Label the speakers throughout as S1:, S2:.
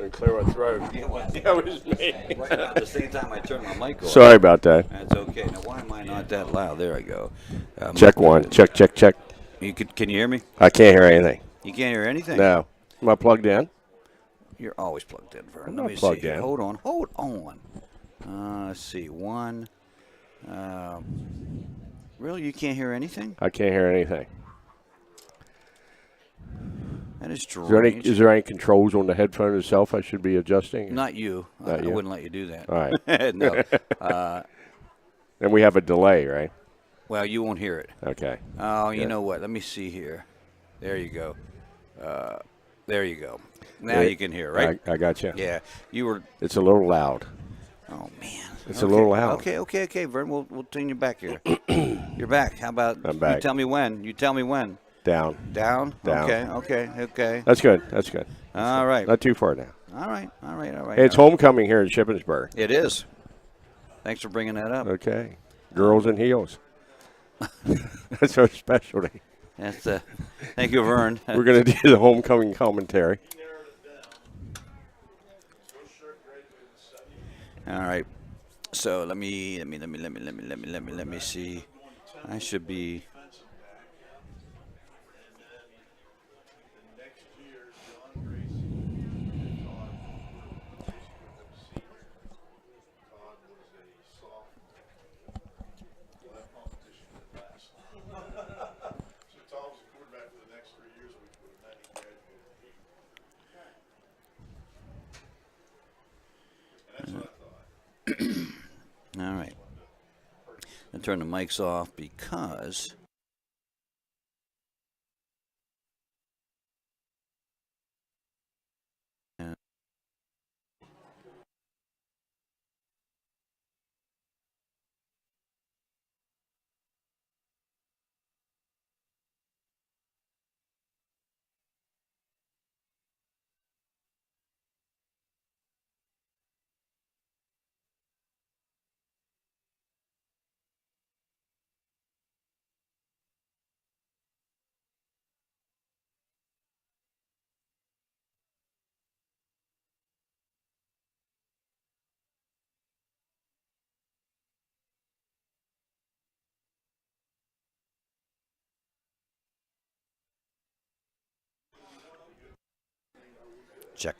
S1: and clear our throat. That was me.
S2: Right now, at the same time I turn my mic off.
S1: Sorry about that.
S2: That's okay. Now, why am I not that loud? There I go.
S1: Check one. Check, check, check.
S2: Can you hear me?
S1: I can't hear anything.
S2: You can't hear anything?
S1: No. Am I plugged in?
S2: You're always plugged in, Vern.
S1: I'm
S2: Let
S1: not
S2: me
S1: plugged
S2: see.
S1: in.
S2: Hold on. Let's see. One. Really? You can't hear anything?
S1: I can't hear anything.
S2: That is strange.
S1: Is there any controls on the headphone itself I should be adjusting?
S2: Not you.
S1: Not
S2: I
S1: you?
S2: wouldn't let you do that.
S1: All right.
S2: No.
S1: And we have a delay, right?
S2: Well, you won't hear it.
S1: Okay.
S2: Oh, you
S1: Good.
S2: know what? Let me see here. There you go. There you go. Now you can hear, right?
S1: I got you.
S2: Yeah. You were.
S1: It's a little loud.
S2: Oh man.
S1: It's a little loud.
S2: Okay, Vern. We'll turn you back here. You're back. How about
S1: I'm back.
S2: You tell me when.
S1: Down.
S2: Down?
S1: Down.
S2: Okay.
S1: That's good.
S2: All right.
S1: Not too far now.
S2: All right.
S1: Hey, it's homecoming here in Shippensburg.
S2: It is. Thanks for bringing that up.
S1: Okay. Girls in heels. That's our specialty.
S2: That's thank you, Vern.
S1: We're going to do the homecoming commentary.
S2: All right. So let me see. I should be. All right. I'll turn the mics off because check.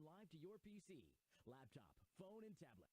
S3: Live to your PC, laptop, phone, and tablet.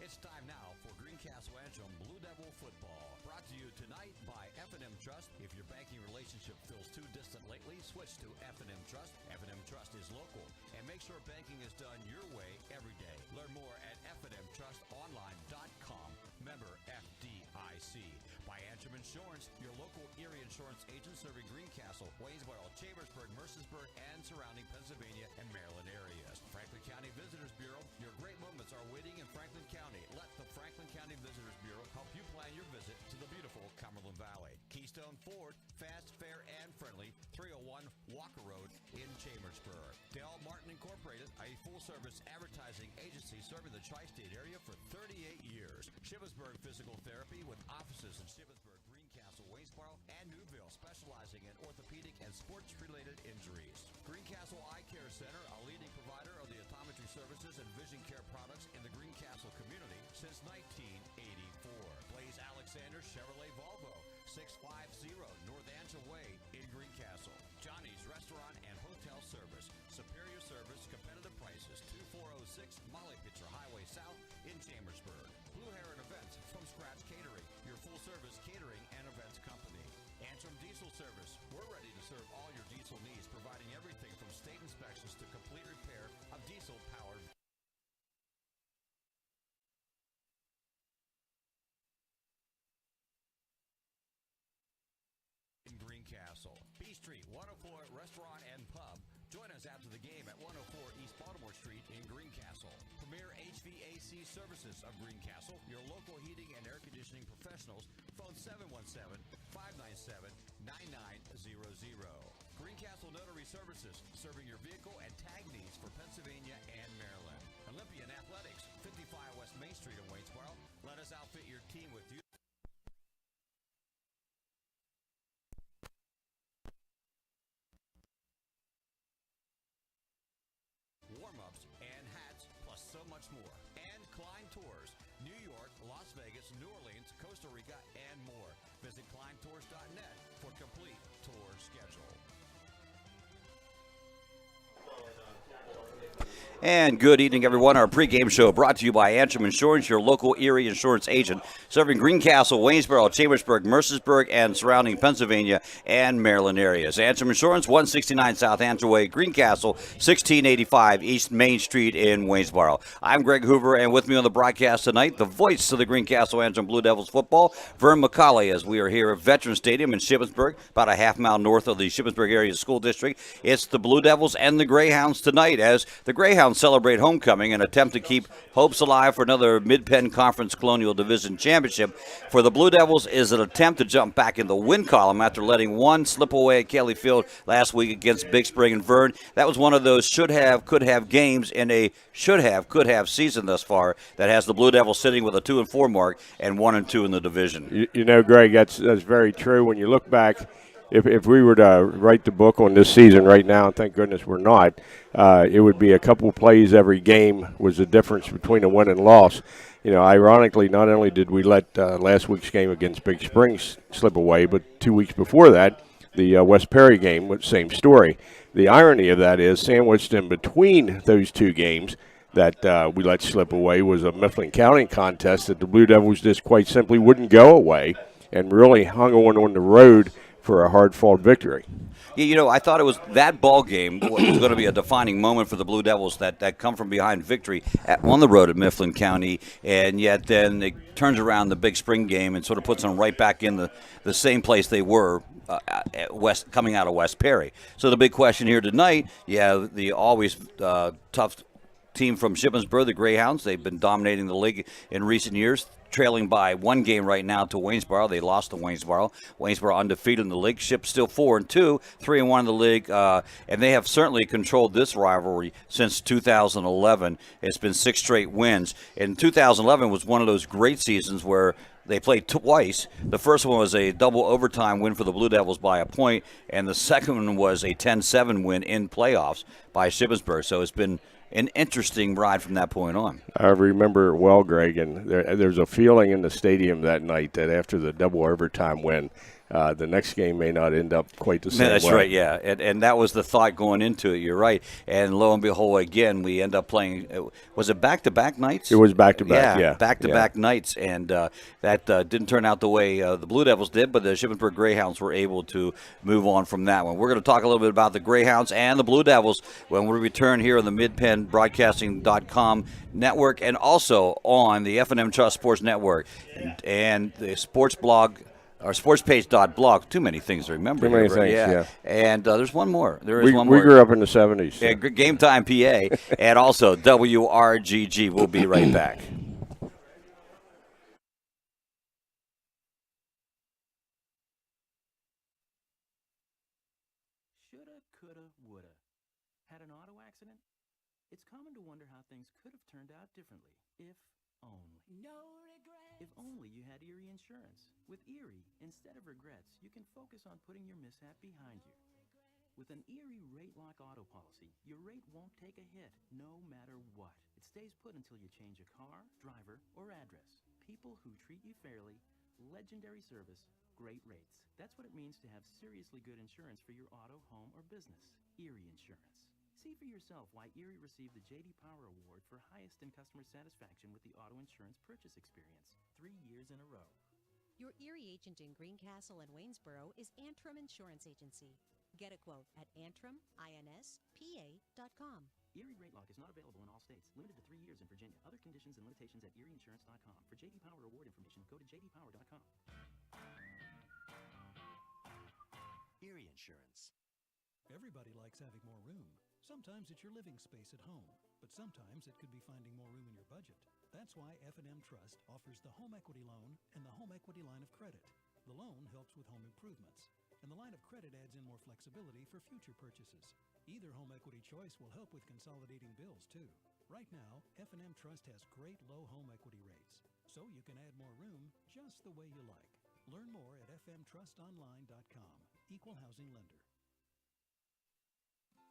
S4: It's time now for Greencastle Antrim Blue Devil football. Brought to you tonight by F&M Trust. If your banking relationship feels too distant lately, switch to F&M Trust. F&M Trust is local, and make sure banking is done your way every day. Learn more at fnmtrustonline.com. Member FDIC. By Antrim Insurance, your local Erie insurance agent serving Greencastle, Waynesboro, Chambersburg, Mercersburg, and surrounding Pennsylvania and Maryland areas. Franklin County Visitors Bureau, your great moments are waiting in Franklin County. Let the Franklin County Visitors Bureau help you plan your visit to the beautiful Cumberland Valley. Keystone Ford, fast, fair, and friendly, 301 Walker Road in Chambersburg. Del Martin Incorporated, a full-service advertising agency serving the tri-state area for 38 years. Shippensburg Physical Therapy with offices in Shippensburg, Greencastle, Waynesboro, and Newville, specializing in orthopedic and sports-related injuries. Greencastle Eye Care Center, a leading provider of the optometry services and vision care products in the Greencastle community since 1984. Blaze Alexander Chevrolet Volvo, 650 North Antrim Way in Greencastle. Johnny's Restaurant and Hotel Service, superior service, competitive prices, 2406 Molly Pitcher Highway South in Chambersburg. Blue Heron Events, from scratch catering, your full-service catering and events company. Antrim Diesel Service, we're ready to serve all your diesel needs, providing everything from state inspections to complete repair of diesel-powered in Greencastle. B Street 104 Restaurant and Pub. Join us after the game at 104 East Baltimore Street in Greencastle. Premier HVAC Services of Greencastle, your local heating and air conditioning professionals. Phone 717-597-9900. Greencastle Notary Services, serving your vehicle and tag needs for Pennsylvania and Maryland. Olympian Athletics, 55 West Main Street in Waynesboro. Let us outfit your team with you. Warm-ups and hats, plus so much more. And Klein Tours, New York, Las Vegas, New Orleans, Costa Rica, and more. Visit kleintours.net for complete tour schedule.
S5: And good evening, everyone. Our pregame show brought to you by Antrim Insurance, your local Erie insurance agent, serving Greencastle, Waynesboro, Chambersburg, Mercersburg, and surrounding Pennsylvania and Maryland areas. Antrim Insurance, 169 South Antrim Way, Greencastle, 1685 East Main Street in Waynesboro. I'm Greg Hoover, and with me on the broadcast tonight, the voice of the Greencastle Antrim Blue Devils football, Vern McCauley, as we are here at Veterans Stadium in Shippensburg, about a half-mile north of the Shippensburg area school district. It's the Blue Devils and the Greyhounds tonight, as the Greyhounds celebrate homecoming and attempt to keep hopes alive for another Mid-Penn Conference Colonial Division championship. For the Blue Devils is an attempt to jump back in the win column after letting one slip away at Kelly Field last week against Big Spring and Vern. That was one of those should-have, could-have games in a should-have, could-have season thus far that has the Blue Devils sitting with a 2-4 mark and 1-2 in the division.
S1: You know, Greg, that's very true. When you look back, if we were to write the book on this season right now, and thank goodness we're not, it would be a couple plays every game was the difference between a win and loss. You know, ironically, not only did we let last week's game against Big Springs slip away, but 2 weeks before that, the West Perry game was same story. The irony of that is sandwiched in between those two games that we let slip away was a Mifflin County contest that the Blue Devils just quite simply wouldn't go away and really hung on the road for a hard-fought victory.
S5: You know, I thought it was that ball game was going to be a defining moment for the Blue Devils that come from behind victory on the road at Mifflin County, and yet then it turns around the Big Spring game and sort of puts them right back in the same place they were coming out of West Perry. So the big question here tonight, the always tough team from Shippensburg, the Greyhounds. They've been dominating the league in recent years, trailing by one game right now to Waynesboro. They lost to Waynesboro. Waynesboro undefeated in the league. Ship still 4-2, 3-1 in the league, and they have certainly controlled this rivalry since 2011. It's been 6 straight wins. And 2011 was one of those great seasons where they played twice. The first one was a double overtime win for the Blue Devils by a point, and the second one was a 10-7 win in playoffs by Shippensburg. So it's been an interesting ride from that point on.
S1: I remember it well, Greg, and there's a feeling in the stadium that night that after the double overtime win, the next game may not end up quite the same way.
S5: That's right, yeah. And that was the thought going into it. You're right. And lo and behold, again, we end up playing. Was it back-to-back nights?
S1: It was back-to-back, yeah.
S5: Back-to-back nights. And that didn't turn out the way the Blue Devils did, but the Shippensburg Greyhounds were able to move on from that one. We're going to talk a little bit about the Greyhounds and the Blue Devils when we return here on the MidPennBroadcasting.com network and also on the F&M Trust Sports Network and the sports blog Our sportspage.blog. Too many things to remember.
S1: Too many
S5: here, but
S1: things, yeah.
S5: And there's one more. There is
S1: We
S5: one more.
S1: grew up in the 70s.
S5: Yeah, Game Time PA, and also WRGG. We'll be right back.
S3: Shoulda, coulda, woulda. Had an auto accident? It's common to wonder how things could have turned out differently, if only.
S6: No regrets.
S3: If only you had Erie Insurance. With Erie, instead of regrets, you can focus on putting your mishap behind you. With an Erie Rate Lock auto policy, your rate won't take a hit, no matter what. It stays put until you change a car, driver, or address. People who treat you fairly, legendary service, great rates. That's what it means to have seriously good insurance for your auto, home, or business. Erie Insurance. See for yourself why Erie received the J.D. Power Award for highest in customer satisfaction with the auto insurance purchase experience 3 years in a row.
S6: Your Erie agent in Greencastle and Waynesboro is Antrim Insurance Agency. Get a quote at AntrimInspa.com.
S3: Erie Rate Lock is not available in all states. Limited to 3 years in Virginia. Other conditions and limitations at ErieInsurance.com. For J.D. Power Award information, go to jdpower.com.
S4: Erie Insurance.
S7: Everybody likes having more room. Sometimes it's your living space at home, but sometimes it could be finding more room in your budget. That's why F&M Trust offers the home equity loan and the home equity line of credit. The loan helps with home improvements, and the line of credit adds in more flexibility for future purchases. Either home equity choice will help with consolidating bills, too. Right now, F&M Trust has great low home equity rates, so you can add more room just the way you like. Learn more at fmtrustonline.com. Equal housing lender.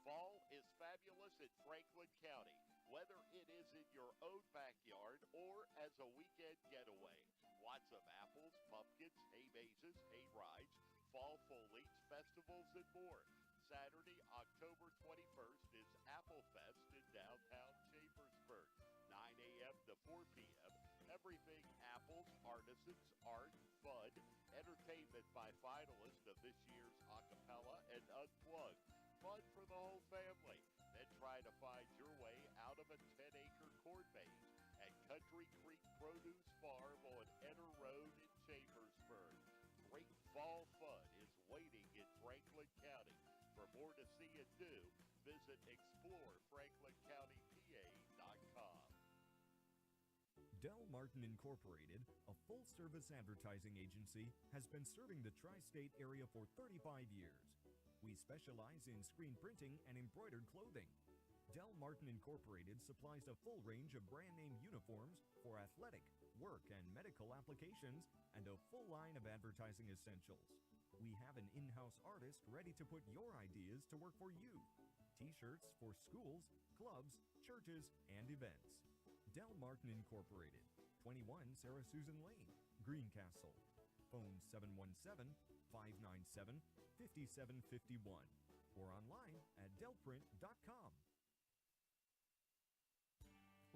S8: Fall is fabulous in Franklin County, whether it is in your own backyard or as a weekend getaway. Lots of apples, pumpkins, hay mazes, hay rides, fall foliage, festivals, and more. Saturday, October 21st is Apple Fest in downtown Shippensburg, 9 a.m. to 4 p.m. Everything apples, artisans, art, fun, entertainment by finalists of this year's Acapella and Unplugged. Fun for the whole family. Then try to find your way out of a 10-acre corn maze at Country Creek Produce Farm on Eder Road in Chambersburg. Great fall fun is waiting in Franklin County. For more to see and do, visit explorefranklincountypa.com.
S9: Del Martin Incorporated, a full-service advertising agency, has been serving the tri-state area for 35 years. We specialize in screen printing and embroidered clothing. Del Martin Incorporated supplies a full range of brand-name uniforms for athletic, work, and medical applications, and a full line of advertising essentials. We have an in-house artist ready to put your ideas to work for you. T-shirts for schools, clubs, churches, and events. Del Martin Incorporated, 21 Sarah Susan Lane, Greencastle. Phone 717-597-5751 or online at delprint.com.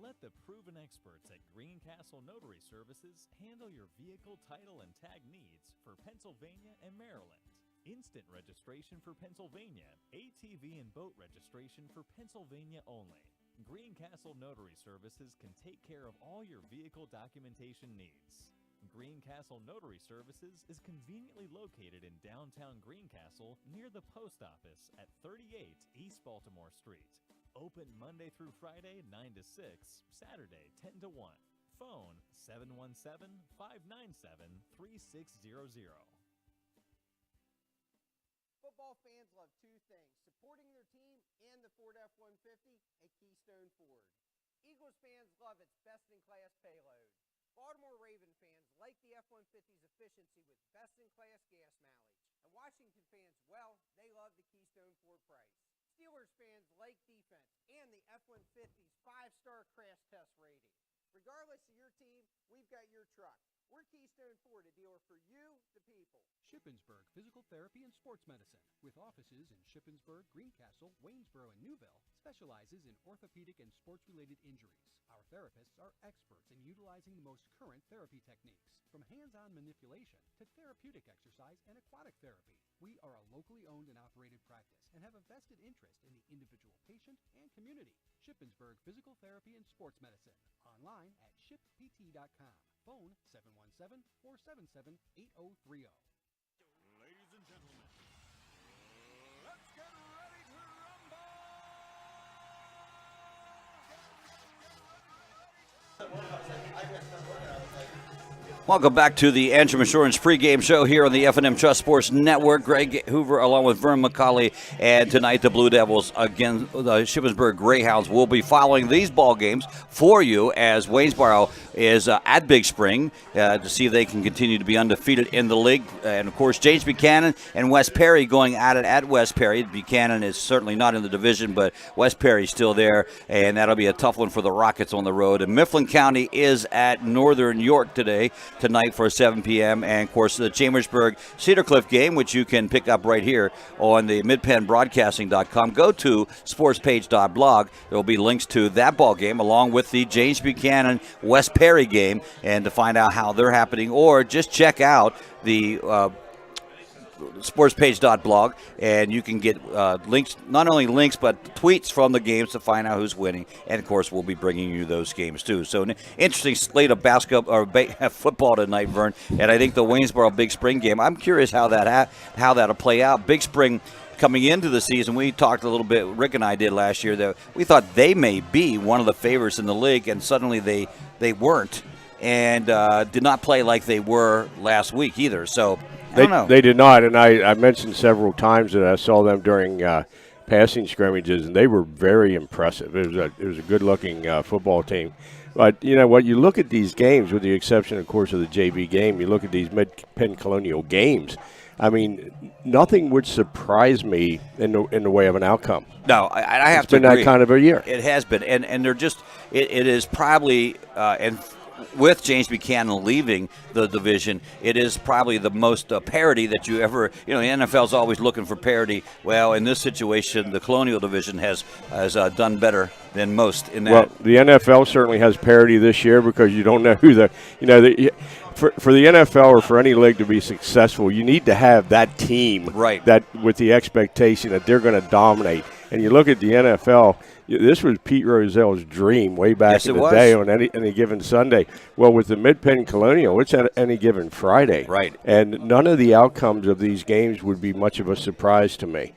S10: Let the proven experts at Greencastle Notary Services handle your vehicle title and tag needs for Pennsylvania and Maryland. Instant registration for Pennsylvania, ATV and boat registration for Pennsylvania only. Greencastle Notary Services can take care of all your vehicle documentation needs. Greencastle Notary Services is conveniently located in downtown Greencastle near the post office at 38 East Baltimore Street. Open Monday through Friday 9 to 6, Saturday 10 to 1. Phone 717-597-3600.
S11: Football fans love two things, supporting their team and the Ford F-150 at Keystone Ford. Eagles fans love its best-in-class payload. Baltimore Raven fans like the F-150's efficiency with best-in-class gas mileage. And Washington fans, well, they love the Keystone Ford price. Steelers fans like defense and the F-150's 5-star crash test rating. Regardless of your team, we've got your truck. We're Keystone Ford, a dealer for you, the people.
S12: Shippensburg Physical Therapy and Sports Medicine, with offices in Shippensburg, Greencastle, Waynesboro, and Newville, specializes in orthopedic and sports-related injuries. Our therapists are experts in utilizing the most current therapy techniques, from hands-on manipulation to therapeutic exercise and aquatic therapy. We are a locally owned and operated practice and have a vested interest in the individual patient and community. Shippensburg Physical Therapy and Sports Medicine, online at shippt.com. Phone 717-477-8030.
S4: Ladies and gentlemen, let's get ready to rumble!
S5: Welcome back to the Antrim Insurance pregame show here on the F&M Trust Sports Network. Greg Hoover along with Vern McCauley. And tonight the Blue Devils, again, the Shippensburg Greyhounds will be following these ball games for you as Waynesboro is at Big Spring to see if they can continue to be undefeated in the league. And, of course, James Buchanan and West Perry going at it at West Perry. Buchanan is certainly not in the division, but West Perry's still there, and that'll be a tough one for the Rockets on the road. And Mifflin County is at Northern York tonight for 7 p.m. And, of course, the Chambersburg Cedar Cliff game, which you can pick up right here on the midpennbroadcasting.com. Go to sportspage.blog. There will be links to that ball game along with the James Buchanan West Perry game, and to find out how they're happening, or just check out the sportspage.blog, and you can get links, not only links, but tweets from the games to find out who's winning. And, of course, we'll be bringing you those games, too. So an interesting slate of basketball or football tonight, Vern. And I think the Waynesboro Big Spring game, I'm curious how that'll play out. Big Spring coming into the season, we talked a little bit, Rick and I did last year, that we thought they may be one of the favorites in the league, and suddenly they weren't, and did not play like they were last week either. So I don't know.
S1: They did not, and I mentioned several times that I saw them during passing scrimmages, and they were very impressive. It was a good-looking football team. But you know what? You look at these games, with the exception, of course, of the JV game. You look at these Mid-Penn Colonial games. I mean, nothing would surprise me in the way of an outcome.
S5: No, I have to
S1: agree. It's been that kind of a year.
S5: It has been, and they're just. It is probably and. With James Buchanan leaving the division, it is probably the most parity that you ever, the NFL's always looking for parity. Well, in this situation, the Colonial Division has done better than most in that.
S1: Well, the NFL certainly has parity this year because you don't know who for the NFL or for any league to be successful, you need to have that team,
S5: right,
S1: that with the expectation that they're going to dominate. And you look at the NFL, this was Pete Rozelle's dream way back in the day on any given Sunday. Well, with the Mid-Penn Colonial, it's at any given Friday.
S5: Right.
S1: And none of the outcomes of these games would be much of a surprise to me.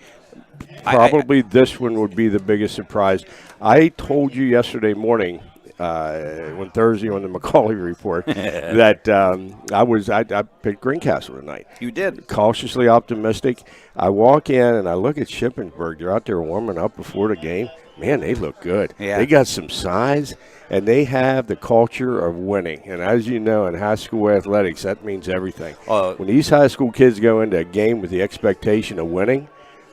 S1: Probably this one would be the biggest surprise. I told you yesterday morning, on Thursday on the McCauley Report, that I picked Greencastle tonight.
S5: You did.
S1: Cautiously optimistic. I walk in and I look at Shippensburg. They're out there warming up before the game. Man, they look good.
S5: Yeah.
S1: They got some size, and they have the culture of winning. And as you know, in high school athletics, that means everything. When these high school kids go into a game with the expectation of winning,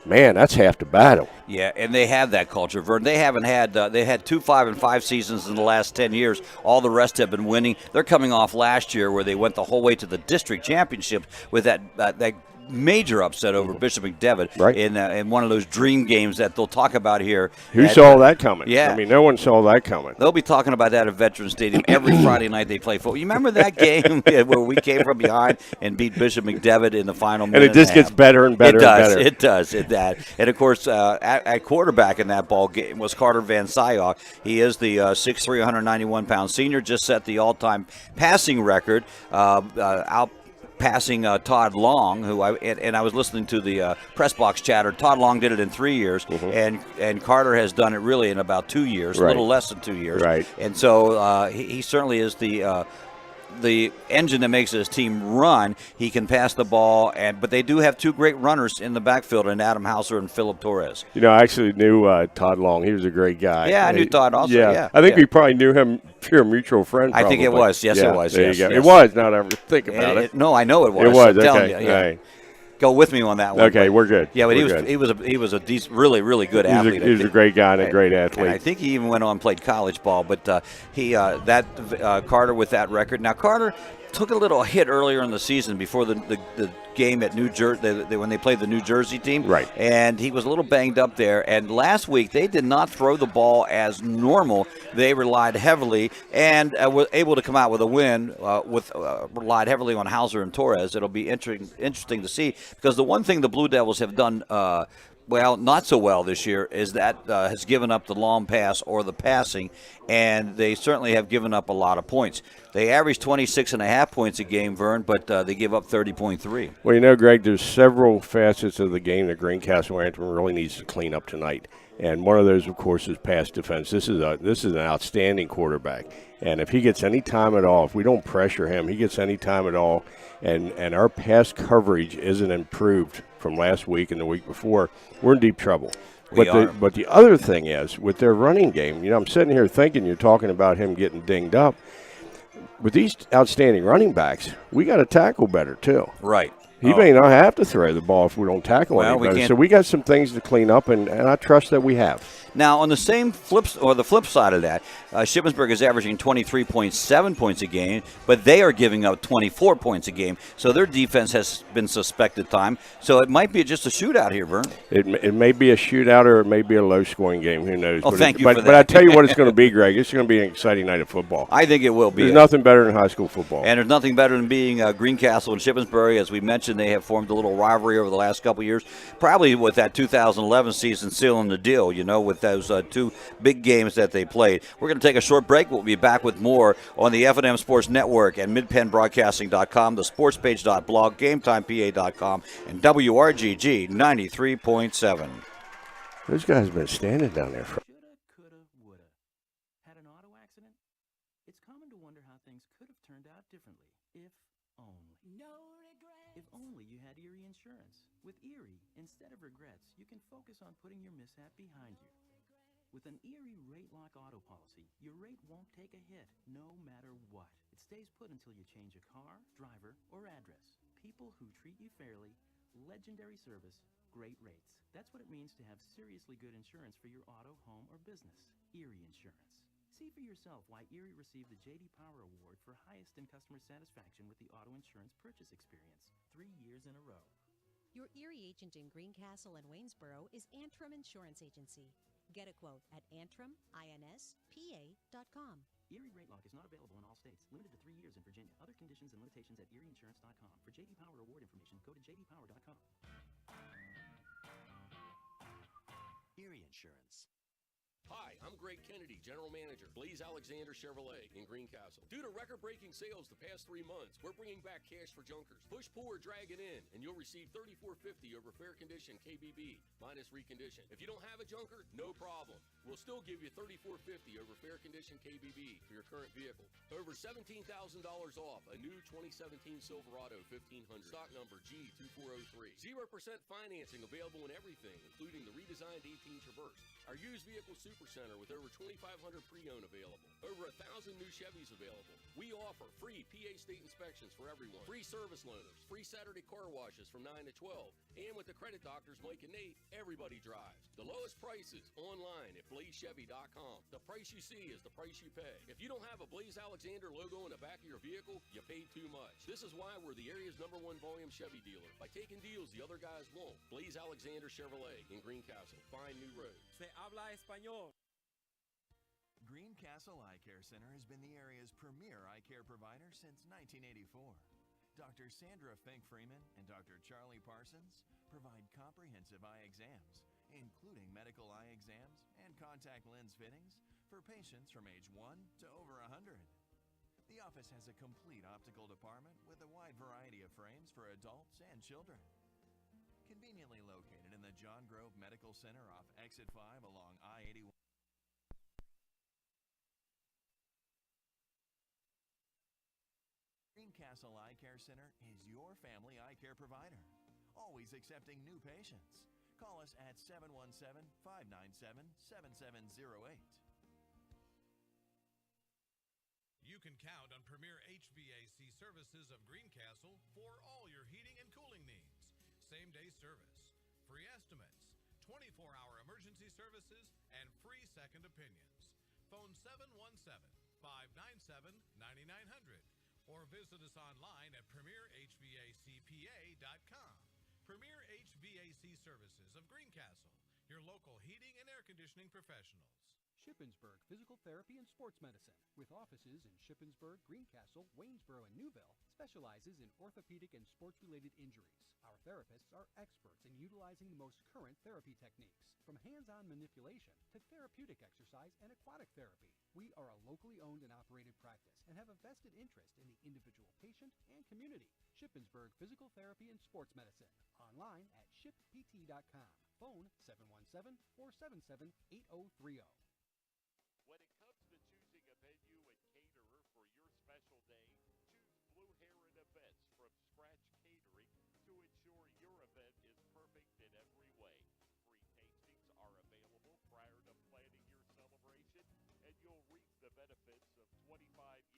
S1: man, that's half the battle.
S5: Yeah, and they have that culture, Vern. They haven't had they had 2 5-5 seasons in the last 10 years. All the rest have been winning. They're coming off last year where they went the whole way to the district championship with that major upset over Bishop McDevitt,
S1: right,
S5: in one of those dream games that they'll talk about here.
S1: Who saw that coming?
S5: Yeah.
S1: I mean, no one saw that coming.
S5: They'll be talking about that at Veterans Stadium every Friday night they play football. You remember that game where we came from behind and beat Bishop McDevitt in the final minute?
S1: And it just gets better and better
S5: and
S1: better.
S5: It does. And, of course, at quarterback in that ball game was Carter Van Syok. He is the 6'3", 191-pound senior, just set the all-time passing record, passing Todd Long, who I was listening to the press box chatter. Todd Long did it in 3 years, and Carter has done it really in about 2 years, a little less than 2 years.
S1: Right.
S5: And so he certainly is the engine that makes his team run. He can pass the ball, but they do have two great runners in the backfield, in Adam Hauser and Philip Torres.
S1: I actually knew Todd Long. He was a great guy.
S5: Yeah, I knew Todd also. Yeah.
S1: I think we probably knew him through a mutual friend.
S5: I think it was. Yes, it was.
S1: There
S5: yes,
S1: you go.
S5: yes.
S1: It was. Now that I think about it.
S5: No, I know it was.
S1: It was.
S5: I'm telling
S1: Okay.
S5: you, yeah.
S1: Right.
S5: Go with me on that one.
S1: Okay, we're good.
S5: Yeah, but
S1: we're
S5: he was a decent, really, really good athlete.
S1: He was a great guy and a great athlete.
S5: And I think he even went on and played college ball. But Carter with that record. Now Carter took a little hit earlier in the season before the game at New Jersey when they played the New Jersey team.
S1: Right.
S5: And he was a little banged up there. And last week they did not throw the ball as normal. They relied heavily and were able to come out with a win. Relied heavily on Hauser and Torres. It'll be interesting to see, because the one thing the Blue Devils have done well, not so well this year, is that has given up the long pass or the passing, and they certainly have given up a lot of points. They average 26.5 points a game, Vern, but they give up 30.3.
S1: Well, you know, Greg, there's several facets of the game that Greencastle Antrim really needs to clean up tonight. And one of those, of course, is pass defense. This is an outstanding quarterback. And if he gets any time at all, if we don't pressure him, he gets any time at all, and our pass coverage isn't improved from last week and the week before, we're in deep trouble. But the other thing is, with their running game, you know, I'm sitting here thinking you're talking about him getting dinged up. With these outstanding running backs, we got to tackle better too.
S5: Right.
S1: He may not have to throw the ball if we don't tackle him better. So we got some things to clean up, and I trust that we have.
S5: Now, on the flip side of that, Shippensburg is averaging 23.7 points a game, but they are giving up 24 points a game. So their defense has been suspect at time. So it might be just a shootout here, Vern.
S1: It may be a shootout, or it may be a low-scoring game. Who knows?
S5: Oh, thank you for that.
S1: But I tell you what it's going to be, Greg. It's going to be an exciting night of football.
S5: I think it will be.
S1: There's nothing better than high school football.
S5: And there's nothing better than being Greencastle and Shippensburg. As we mentioned, they have formed a little rivalry over the last couple of years, probably with that 2011 season sealing the deal, you know, with those two big games that they played. We're going to take a short break. We'll be back with more on the F&M Sports Network and midpennbroadcasting.com, the sportspage.blog, GameTimePA.com, and WRGG 93.7.
S1: Those guys have been standing down there for.
S3: Shoulda, coulda, woulda. Had an auto accident? It's common to wonder how things could have turned out differently, if only. No regrets. If only you had Erie Insurance. With Erie, instead of regrets, you can focus on putting your mishap behind you. With an Erie Rate Lock auto policy, your rate won't take a hit, no matter what. It stays put until you change a car, driver, or address. People who treat you fairly, legendary service, great rates. That's what it means to have seriously good insurance for your auto, home, or business. Erie Insurance. See for yourself why Erie received the J.D. Power Award for highest in customer satisfaction with the auto insurance purchase experience 3 years in a row.
S6: Your Erie agent in Greencastle and Waynesboro is Antrim Insurance Agency. Get a quote at AntrimInspa.com.
S3: Erie Rate Lock is not available in all states. Limited to 3 years in Virginia. Other conditions and limitations at ErieInsurance.com. For J.D. Power Award information, go to jdpower.com.
S13: Erie Insurance. Hi, I'm Greg Kennedy, General Manager, Blaze Alexander Chevrolet in Greencastle. Due to record-breaking sales the past 3 months, we're bringing back cash for junkers. Push, pull, or drag it in, and you'll receive $34.50 over fair condition KBB, minus recondition. If you don't have a junker, no problem. We'll still give you $34.50 over fair condition KBB for your current vehicle. Over $17,000 off a new 2017 Silverado 1500, stock number G2403. 0% financing available in everything, including the redesigned 18 Traverse. Our used vehicle super center with over 2,500 pre-owned available. Over 1,000 new Chevys available. We offer free PA state inspections for everyone. Free service loaners. Free Saturday car washes from 9 to 12. And with the credit doctors Mike and Nate, everybody drives. The lowest prices online at blazechevy.com. The price you see is the price you pay. If you don't have a Blaze Alexander logo in the back of your vehicle, you paid too much. This is why we're the area's #1 volume Chevy dealer. By taking deals the other guys won't. Blaze Alexander Chevrolet in Greencastle. Find new roads.
S14: Se habla español.
S15: Greencastle Eye Care Center has been the area's premier eye care provider since 1984. Dr. Sandra Fink-Freeman and Dr. Charlie Parsons provide comprehensive eye exams, including medical eye exams and contact lens fittings for patients from age 1 to over 100. The office has a complete optical department with a wide variety of frames for adults and children. Conveniently located in the John Grove Medical Center off Exit 5 along I-81. Greencastle Eye Care Center is your family eye care provider, always accepting new patients. Call us at 717-597-7708.
S16: You can count on Premier HVAC Services of Greencastle for all your heating and cooling needs. Same-day service, free estimates, 24-hour emergency services, and free second opinions. Phone 717-597-9900 or visit us online at premierhvacpa.com. Premier HVAC Services of Greencastle, your local heating and air conditioning professionals.
S12: Shippensburg Physical Therapy and Sports Medicine, with offices in Shippensburg, Greencastle, Waynesboro, and Newville, specializes in orthopedic and sports-related injuries. Our therapists are experts in utilizing the most current therapy techniques, from hands-on manipulation to therapeutic exercise and aquatic therapy. We are a locally owned and operated practice and have a vested interest in the individual patient and community. Shippensburg Physical Therapy and Sports Medicine. Online at shippt.com. Phone 717-477-8030.
S8: When it comes to choosing a venue and caterer for your special day, choose Blue Heron Events from Scratch Catering to ensure your event is perfect in every way. Free tastings are available prior to planning your celebration, and you'll reap the benefits of 25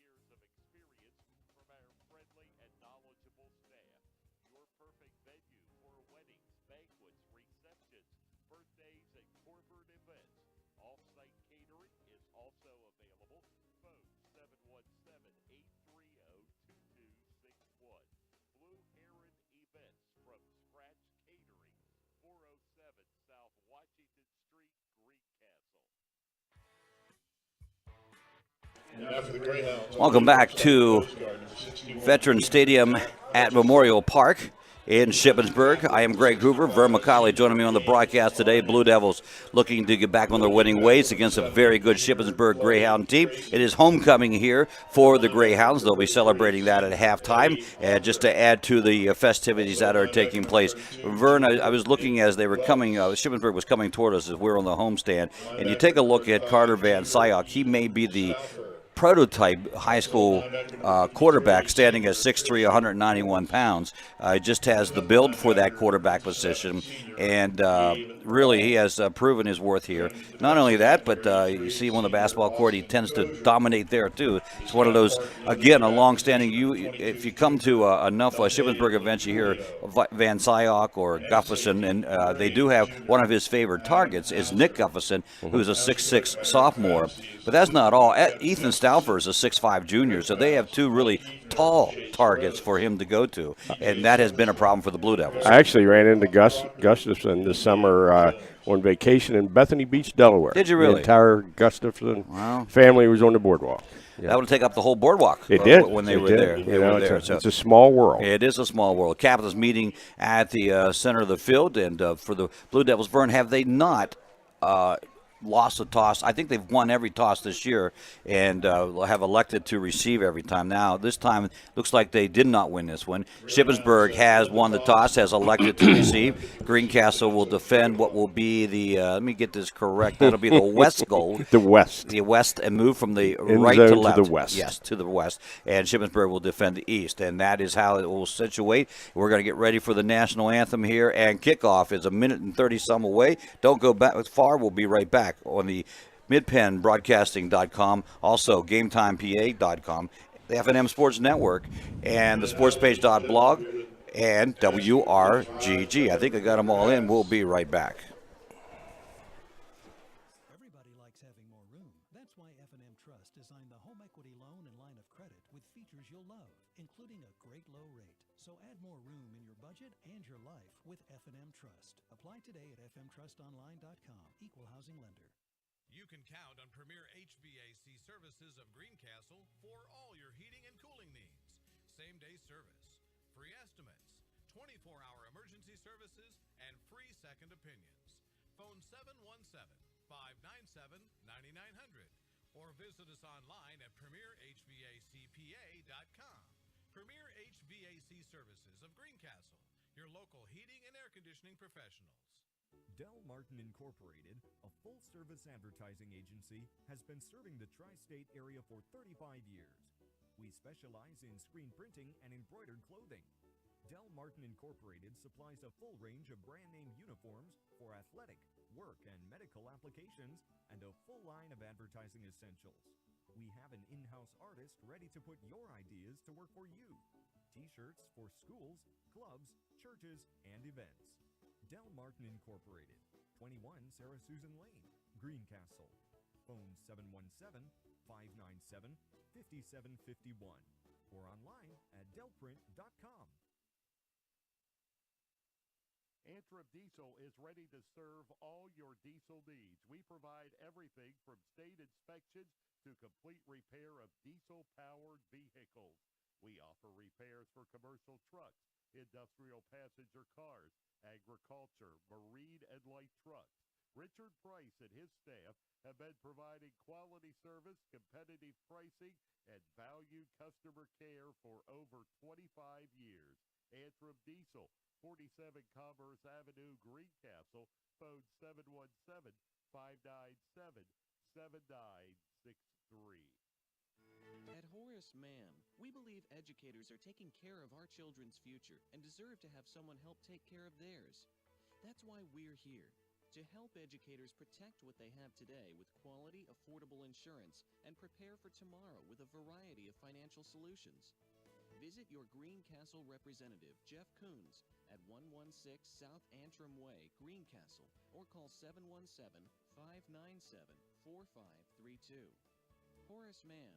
S8: years of experience from our friendly and knowledgeable staff. Your perfect venue for weddings, banquets, receptions, birthdays, and corporate events. Off-site catering is also available. Phone 717-830-2261. Blue Heron Events from Scratch Catering, 407 South Washington Street, Greencastle.
S5: Welcome back to Veterans Stadium at Memorial Park in Shippensburg. I am Greg Hoover. Vern McCauley joining me on the broadcast today. Blue Devils looking to get back on their winning ways against a very good Shippensburg Greyhound team. It is homecoming here for the Greyhounds. They'll be celebrating that at halftime, just to add to the festivities that are taking place. Vern, I was looking as they were coming, Shippensburg was coming toward us as we were on the homestand, and you take a look at Carter Van Syok. He may be the prototype high school quarterback, standing at 6'3", 191 pounds. Just has the build for that quarterback position, and really he has proven his worth here. Not only that, but you see him on the basketball court, he tends to dominate there too. It's one of those, again, a long-standing, if you come to enough Shippensburg events, you hear Van Syok or Gufferson, and they do have one of his favorite targets is Nick Gufferson, who's a 6'6" sophomore. But that's not all. Ethan Stauffer is a 6'5" junior, so they have two really tall targets for him to go to, and that has been a problem for the Blue Devils.
S1: I actually ran into Gustafson this summer on vacation in Bethany Beach, Delaware.
S5: Did you really?
S1: The entire Gustafson family was on the boardwalk. Yeah.
S5: That would take up the whole boardwalk.
S1: It did.
S5: When they
S1: it
S5: were
S1: did.
S5: there.
S1: You know, it's a small world.
S5: It is a small world. Capitals meeting at the center of the field, and for the Blue Devils, Vern, have they not lost a toss? I think they've won every toss this year and have elected to receive every time. Now, this time, looks like they did not win this one. Shippensburg has won the toss, has elected to receive. Greencastle will defend what will be the, let me get this correct, that'll be the west goal.
S1: The west.
S5: The west, and move from the
S1: In
S5: right
S1: zone
S5: to left.
S1: To the west.
S5: Yes, to the west. And Shippensburg will defend the east, and that is how it will situate. We're going to get ready for the national anthem here, and kickoff is a minute and 30-some away. Don't go back far. We'll be right back on the midpennbroadcasting.com, also GameTimePA.com, the FNM Sports Network, and the sportspage.blog, and WRGG. I think I got them all in. We'll be right back.
S7: Everybody likes having more room. That's why F&M Trust designed the home equity loan and line of credit with features you'll love, including a great low rate. So add more room in your budget and your life with F&M Trust. Apply today at fmtrustonline.com. Equal housing lender.
S16: You can count on premier HVAC services of Greencastle for all your heating and cooling needs. Same-day service, free estimates, 24-hour emergency services, and free second opinions. Phone 717-597-9900 or visit us online at premierhvacpa.com. Premier HVAC services of Greencastle, your local heating and air conditioning professionals.
S9: Del Martin Incorporated, a full-service advertising agency, has been serving the tri-state area for 35 years. We specialize in screen printing and embroidered clothing. Del Martin Incorporated supplies a full range of brand-name uniforms for athletic, work, and medical applications, and a full line of advertising essentials. We have an in-house artist ready to put your ideas to work for you. T-shirts for schools, clubs, churches, and events. Del Martin Incorporated, 21 Sarah Susan Lane, Greencastle. Phone 717-597-5751 or online at delprint.com.
S8: Antrim Diesel is ready to serve all your diesel needs. We provide everything from state inspections to complete repair of diesel-powered vehicles. We offer repairs for commercial trucks, industrial passenger cars, agriculture, marine, and light trucks. Richard Price and his staff have been providing quality service, competitive pricing, and valued customer care for over 25 years. Antrim Diesel, 47 Commerce Avenue, Greencastle, phone 717-597-7963.
S3: At Horace Mann, we believe educators are taking care of our children's future and deserve to have someone help take care of theirs. That's why we're here, to help educators protect what they have today with quality, affordable insurance and prepare for tomorrow with a variety of financial solutions. Visit your Greencastle representative, Jeff Coons, at 116 South Antrim Way, Greencastle, or call 717-597-4532. Horace Mann,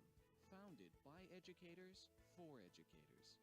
S3: founded by educators for educators.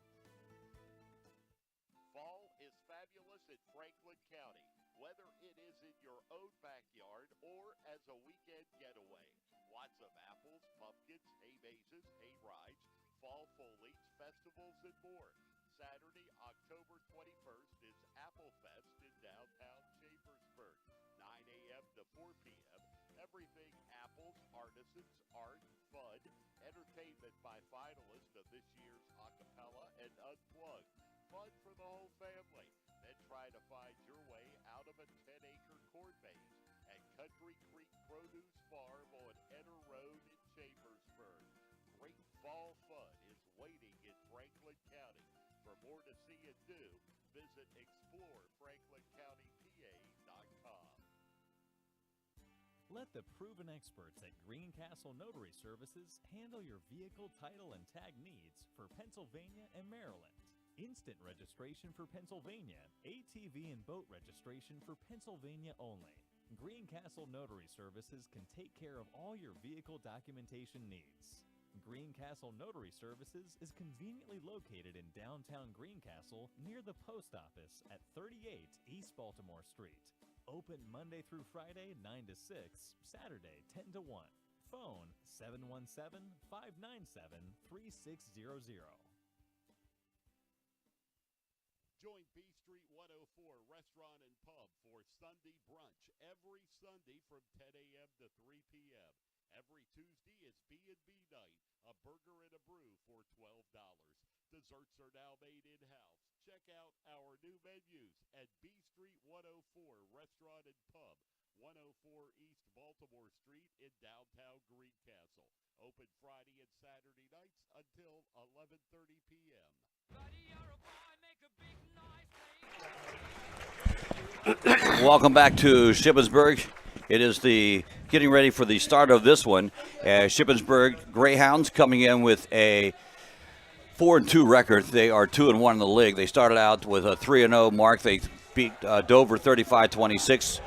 S8: Fall is fabulous in Franklin County, whether it is in your own backyard or as a weekend getaway. Lots of apples, pumpkins, hay mazes, hay rides, fall foliage, festivals, and more. Saturday, October 21st is Apple Fest in downtown Shippensburg, 9 a.m. to 4 p.m. Everything apples, artisans, art, fun, entertainment by finalists of this year's Acapella and Unplugged. Fun for the whole family. Then try to find your way out of a 10-acre corn maze at Country Creek Produce Farm on Eder Road in Shippensburg. Great fall fun is waiting in Franklin County. For more to see and do, visit explorefranklincountypa.com.
S10: Let the proven experts at Greencastle Notary Services handle your vehicle title and tag needs for Pennsylvania and Maryland. Instant registration for Pennsylvania, ATV and boat registration for Pennsylvania only. Greencastle Notary Services can take care of all your vehicle documentation needs. Greencastle Notary Services is conveniently located in downtown Greencastle near the post office at 38 East Baltimore Street. Open Monday through Friday 9 to 6, Saturday 10 to 1. Phone 717-597-3600.
S8: Join B Street 104 Restaurant and Pub for Sunday brunch every Sunday from 10 a.m. to 3 p.m. Every Tuesday is B&B night, a burger and a brew for $12. Desserts are now made in-house. Check out our new menus at B Street 104 Restaurant and Pub, 104 East Baltimore Street in downtown Greencastle. Open Friday and Saturday nights until 11:30 p.m.
S5: Welcome back to Shippensburg. It is getting ready for the start of this one. Shippensburg Greyhounds coming in with a 4-2 record. They are 2-1 in the league. They started out with a 3-0 mark. They beat Dover 35-26.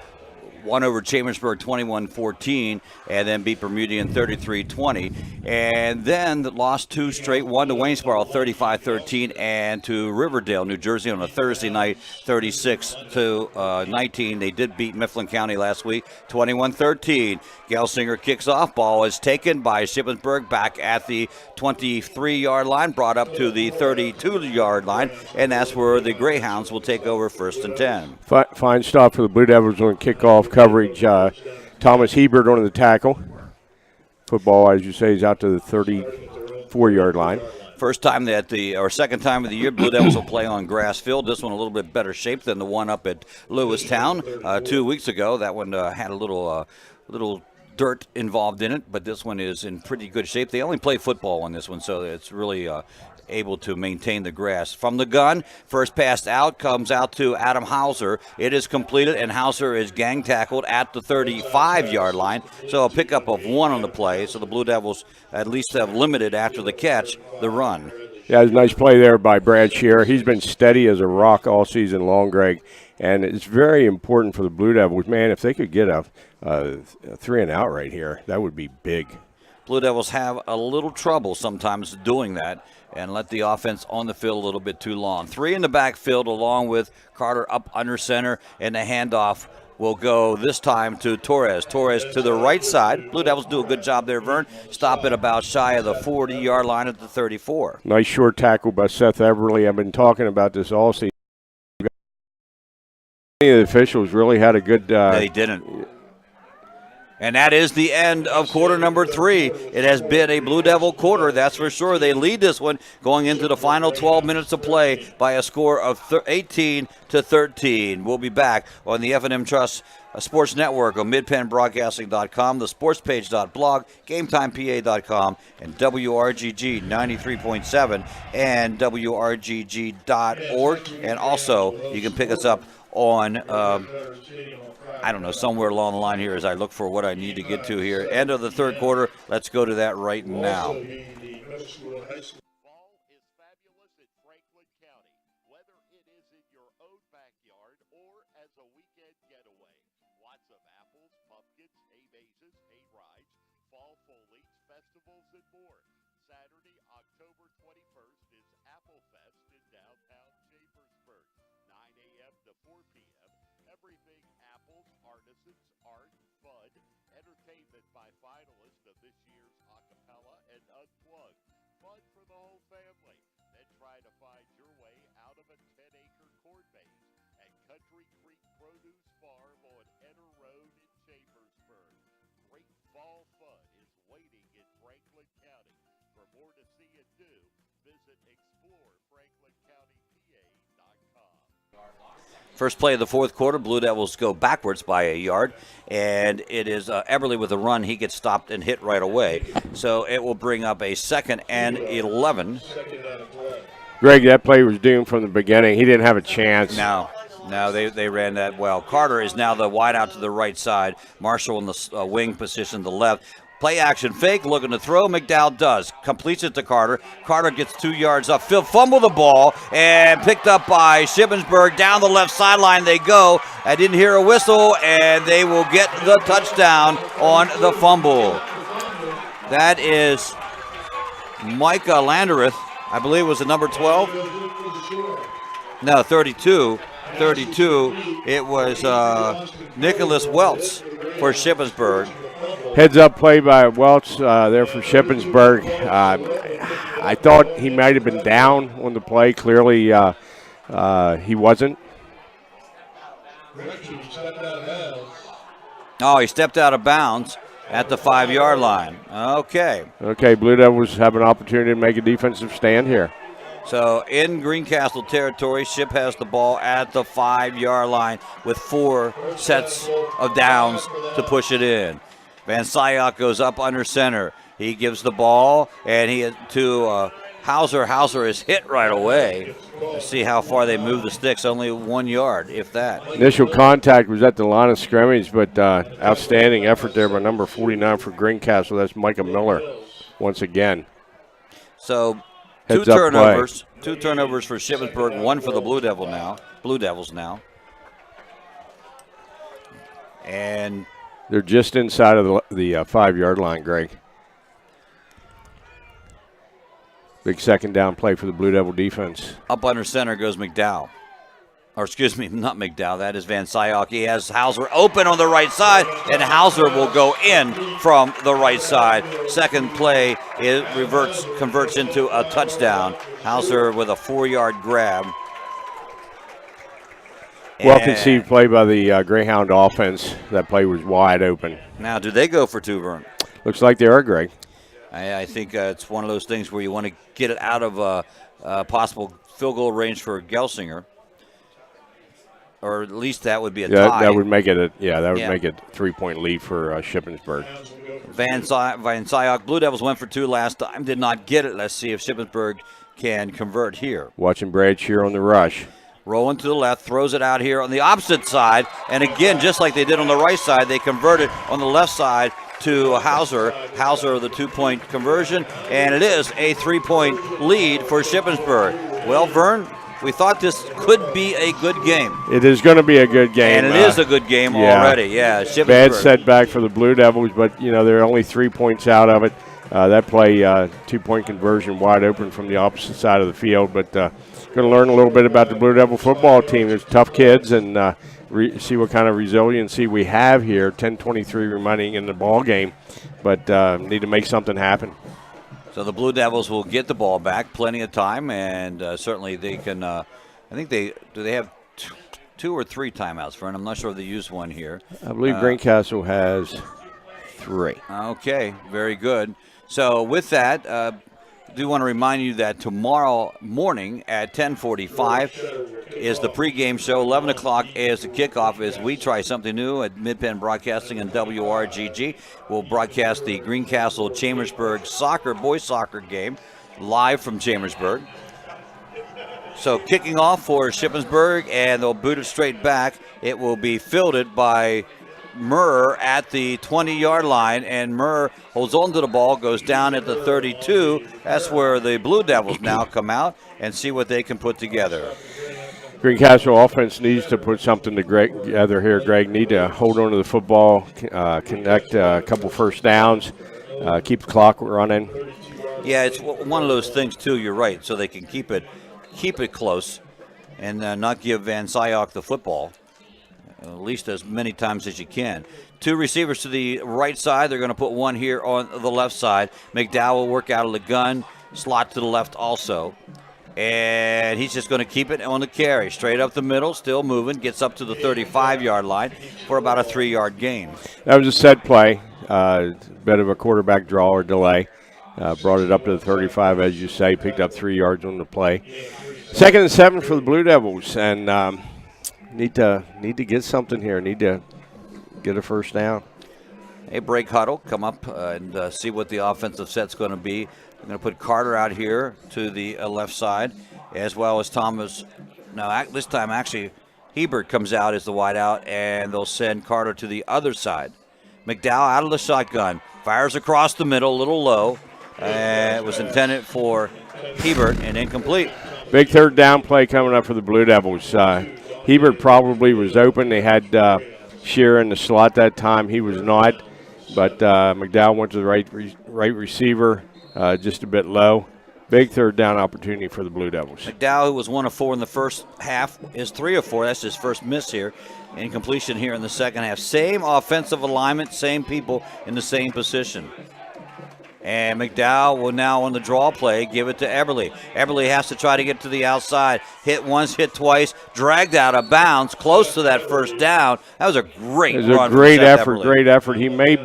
S5: Won over Shippensburg 21-14, and then beat Bermudian 33-20, and then lost 2 straight, one to Waynesboro 35-13, and to Riverdale, New Jersey on a Thursday night 36-19. They did beat Mifflin County last week 21-13. Gelsinger kicks off. Ball is taken by Shippensburg back at the 23-yard line, brought up to the 32-yard line, and that's where the Greyhounds will take over 1st and 10.
S1: Fine stop for the Blue Devils on kickoff coverage. Thomas Hebert on the tackle. Football, as you say, is out to the 34-yard line.
S5: First time second time of the year, Blue Devils will play on grass field. This one a little bit better shape than the one up at Lewistown 2 weeks ago. That one had a little dirt involved in it, but this one is in pretty good shape. They only play football on this one, so it's really able to maintain the grass. From the gun, first pass out comes out to Adam Hauser. It is completed, and Hauser is gang tackled at the 35-yard line, so a pickup of 1 on the play, so the Blue Devils at least have limited after the catch the run.
S1: Yeah, it was a nice play there by Brad Shearer. He's been steady as a rock all season long, Greg, and it's very important for the Blue Devils. Man, if they could get a 3-and-out right here, that would be big.
S5: Blue Devils have a little trouble sometimes doing that and let the offense on the field a little bit too long. 3 in the backfield along with Carter up under center, and the handoff will go this time to Torres. Torres to the right side. Blue Devils do a good job there, Vern. Stop it about shy of the 40-yard line at the 34.
S1: Nice short tackle by Seth Everly. I've been talking about this all season. Any of the officials really had a good.
S5: They didn't. And that is the end of quarter number 3. It has been a Blue Devil quarter, that's for sure. They lead this one going into the final 12 minutes of play by a score of 18-13. We'll be back on the F&M Trust Sports Network on midpenbroadcasting.com, the sportspage.blog, gametimepa.com, and WRGG 93.7 and WRGG.org. And also, you can pick us up on I don't know, somewhere along the line here as I look for what I need to get to here. End of the third quarter. Let's go to that right now.
S8: Fall is fabulous in Franklin County, whether it is in your own backyard or as a weekend getaway. Lots of apples, pumpkins, hay mazes, hay rides, fall foliage, festivals, and more. Saturday, October 21st is Apple Fest in downtown Shippensburg, 9 a.m. to 4 p.m. Everything apples, artisans, art, fun, entertainment by finalists of this year's Acapella and Unplugged. Fun for the whole family. Then try to find your way out of a 10-acre corn maze at Country Creek Produce Farm on Enter Road in Chambersburg. Great fall fun is waiting in Franklin County. For more to see and do, visit explorefranklincountypa.com.
S5: First play of the fourth quarter, Blue Devils go backwards by a yard, and it is Eberly with a run. He gets stopped and hit right away. So it will bring up a 2nd and 11.
S1: Greg, that play was doomed from the beginning. He didn't have a chance.
S5: No, they ran that well. Carter is now the wide out to the right side. Marshall in the wing position to the left. Play action fake, looking to throw. McDowell does. Completes it to Carter. Carter gets 2 yards up. Phil fumbled the ball and picked up by Shippensburg. Down the left sideline they go. I didn't hear a whistle, and they will get the touchdown on the fumble. That is Micah Landerith, I believe was the number 12. No, 32. 32. It was Nicholas Welts for Shippensburg.
S1: Heads-up play by Welch there for Shippensburg. I thought he might have been down on the play. Clearly, he wasn't.
S5: Oh, he stepped out of bounds at the 5-yard line. Okay.
S1: Okay, Blue Devils have an opportunity to make a defensive stand here.
S5: So in Greencastle territory, Ship has the ball at the 5-yard line with 4 sets of downs to push it in. Van Syock goes up under center. He gives the ball, and he to Hauser. Hauser is hit right away. Let's see how far they move the sticks. Only 1 yard, if that.
S1: Initial contact was at the line of scrimmage, but outstanding effort there by number 49 for Greencastle. That's Micah Miller once again.
S5: So two turnovers for Shippensburg, 1 for the Blue Devils now. And
S1: they're just inside of the 5-yard line, Greg. Big second down play for the Blue Devil defense.
S5: Up under center goes McDowell. Or excuse me, not McDowell. That is Van Syock. He has Hauser open on the right side, and Hauser will go in from the right side. Second play, it converts into a touchdown. Hauser with a 4-yard grab.
S1: Well-conceived play by the Greyhound offense. That play was wide open.
S5: Now, do they go for 2, Vern?
S1: Looks like they are, Greg.
S5: I think it's one of those things where you want to get it out of possible field goal range for Gelsinger. Or at least that would be a tie.
S1: That would make it a 3-point lead for Shippensburg.
S5: Van Syock, Blue Devils went for 2 last time, did not get it. Let's see if Shippensburg can convert here.
S1: Watching Brad Shear on the rush.
S5: Rolling to the left, throws it out here on the opposite side. And again, just like they did on the right side, they converted on the left side to Hauser. Hauser, the 2-point conversion. And it is a 3-point lead for Shippensburg. Well, Vern, we thought this could be a good game.
S1: It is going to be a good game.
S5: And it is a good game already. Yeah, Shippensburg.
S1: Bad setback for the Blue Devils, but, they're only 3 points out of it. That play, 2-point conversion wide open from the opposite side of the field. But going to learn a little bit about the Blue Devil football team. There's tough kids, and see what kind of resiliency we have here. 10:23 remaining in the ball game, but need to make something happen.
S5: So the Blue Devils will get the ball back, plenty of time, and certainly they can. I think they have 2 or 3 timeouts, Fern. I'm not sure if they used one here.
S1: I believe Greencastle has 3.
S5: Okay, very good. So with that, I do want to remind you that tomorrow morning at 10:45 is the pregame show. 11 o'clock is the kickoff as we try something new at Mid-Penn Broadcasting and WRGG. We'll broadcast the Greencastle Chambersburg boys soccer game live from Chambersburg. So kicking off for Shippensburg, and they'll boot it straight back. It will be fielded by Murr at the 20-yard line, and Murr holds on to the ball, goes down at the 32. That's where the Blue Devils now come out and see what they can put together.
S1: Greencastle offense needs to put something together here, Greg. Need to hold on to the football, connect a couple first downs, keep the clock running.
S5: Yeah, it's one of those things, too. You're right, so they can keep it close and not give Van Syok the football, at least as many times as you can. 2 receivers to the right side. They're going to put one here on the left side. McDowell will work out of the gun, slot to the left also. And he's just going to keep it on the carry. Straight up the middle, still moving, gets up to the 35-yard line for about a 3-yard gain.
S1: That was a set play, bit of a quarterback draw or delay. Brought it up to the 35, as you say, picked up 3 yards on the play. 2nd and 7 for the Blue Devils, and need to get something here. Need to get a first down.
S5: A break huddle, come up and see what the offensive set's going to be. I'm going to put Carter out here to the left side, as well as Thomas. Now, this time, actually, Hebert comes out as the wide out, and they'll send Carter to the other side. McDowell out of the shotgun, fires across the middle, a little low. It was intended for Hebert and incomplete.
S1: Big 3rd down play coming up for the Blue Devils. Hebert probably was open. They had Shearer in the slot that time. He was not, but McDowell went to the right receiver, just a bit low. Big 3rd down opportunity for the Blue Devils.
S5: McDowell, who was 1 of 4 in the first half, is 3 of 4. That's his first miss here. Incompletion here in the second half. Same offensive alignment, same people in the same position. And McDowell will now on the draw play give it to Eberle. Eberle has to try to get to the outside. Hit once, hit twice, dragged out of bounds, close to that first down. That was a great run.
S1: It was a great effort,
S5: Eberle.
S1: great effort. He may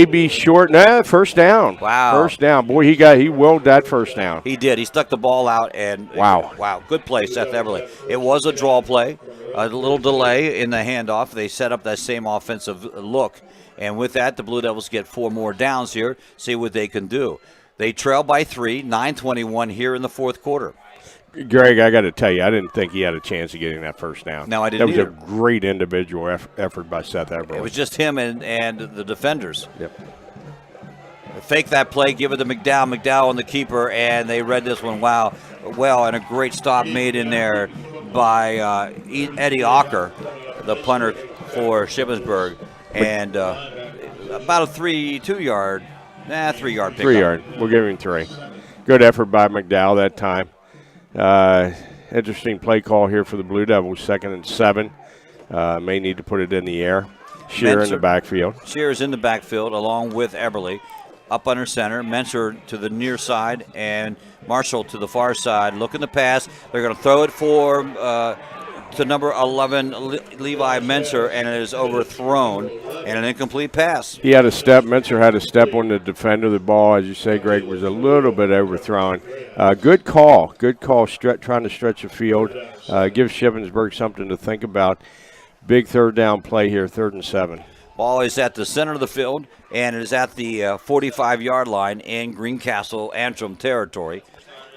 S1: be short. Nah, first down.
S5: Wow.
S1: First down. Boy, he willed that first down.
S5: He did. He stuck the ball out, and wow. Good play, Seth Eberle. It was a draw play. A little delay in the handoff. They set up that same offensive look. And with that, the Blue Devils get 4 more downs here, see what they can do. They trail by 3, 9:21 here in the fourth quarter.
S1: Greg, I got to tell you, I didn't think he had a chance of getting that first down.
S5: No, I didn't
S1: either. That was
S5: either.
S1: a great individual effort by Seth Eberle.
S5: It was just him and the defenders.
S1: Yep.
S5: Fake that play, give it to McDowell. McDowell on the keeper, and they read this one well, and a great stop made in there by Eddie Ocker, the punter for Shippensburg. And about a 3-yard pickup.
S1: 3 yard. We'll give him 3. Good effort by McDowell that time. Interesting play call here for the Blue Devils. 2nd and 7. May need to put it in the air. Shearer in the backfield.
S5: Shearer's in the backfield along with Eberle. Up under center. Menser to the near side and Marshall to the far side. Looking to pass. They're going to throw it for to number 11, Levi Menser, and it is overthrown and an incomplete pass.
S1: He had a step. Menser had a step on the defender. The ball, as you say, Greg, was a little bit overthrown. Good call. Good call, trying to stretch the field. Give Shippensburg something to think about. Big 3rd down play here, 3rd and 7.
S5: Ball is at the center of the field, and it is at the 45-yard line in Greencastle Antrim territory.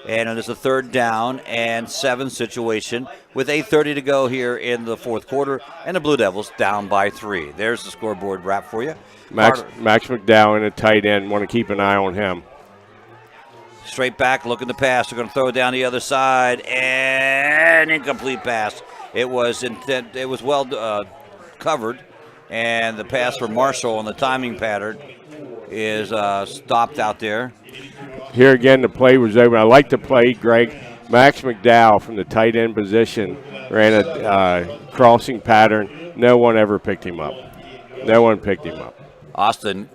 S5: And it is a 3rd down and 7 situation with 8:30 to go here in the fourth quarter, and the Blue Devils down by 3. There's the scoreboard wrap for you.
S1: Max McDowell in a tight end. Want to keep an eye on him.
S5: Straight back, looking to pass. They're going to throw it down the other side, and incomplete pass. It was well covered, and the pass for Marshall on the timing pattern is stopped out there.
S1: Here again, the play was open. I like the play, Greg. Max McDowell from the tight end position ran a crossing pattern. No one ever picked him up. No one picked him up.
S5: Austin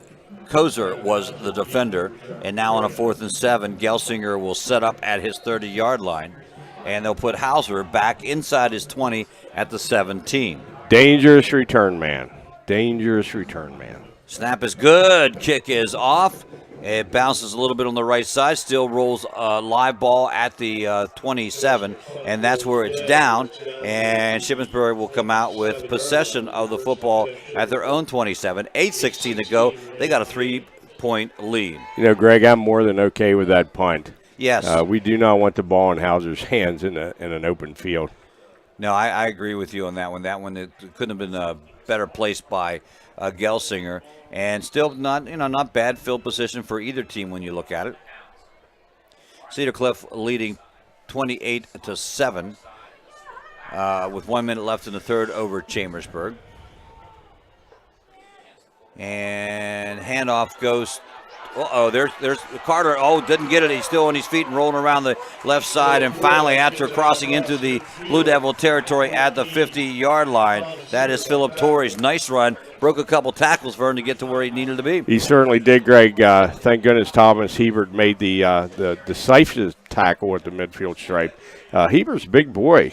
S5: Kozer was the defender, and now on a 4th and 7, Gelsinger will set up at his 30-yard line, and they'll put Hauser back inside his 20 at the 17.
S1: Dangerous return man. Dangerous return man.
S5: Snap is good. Kick is off. It bounces a little bit on the right side, still rolls a live ball at the 27, and that's where it's down. And Shippensburg will come out with possession of the football at their own 27. 8:16 to go. They got a 3-point lead.
S1: You know, Greg, I'm more than okay with that punt.
S5: Yes.
S1: We do not want the ball in Hauser's hands in an open field.
S5: No, I agree with you on that one. That one, it couldn't have been better placed by Gelsinger. And still not bad field position for either team when you look at it. Cedar Cliff leading 28-7 with 1 minute left in the third over Chambersburg. And handoff goes. There's Carter. Didn't get it. He's still on his feet and rolling around the left side. And finally, after crossing into the Blue Devil territory at the 50-yard line, that is Philip Torres. Nice run. Broke a couple tackles for him to get to where he needed to be.
S1: He certainly did, Greg. Thank goodness Thomas Hebert made the decisive tackle at the midfield stripe. Hebert's a big boy.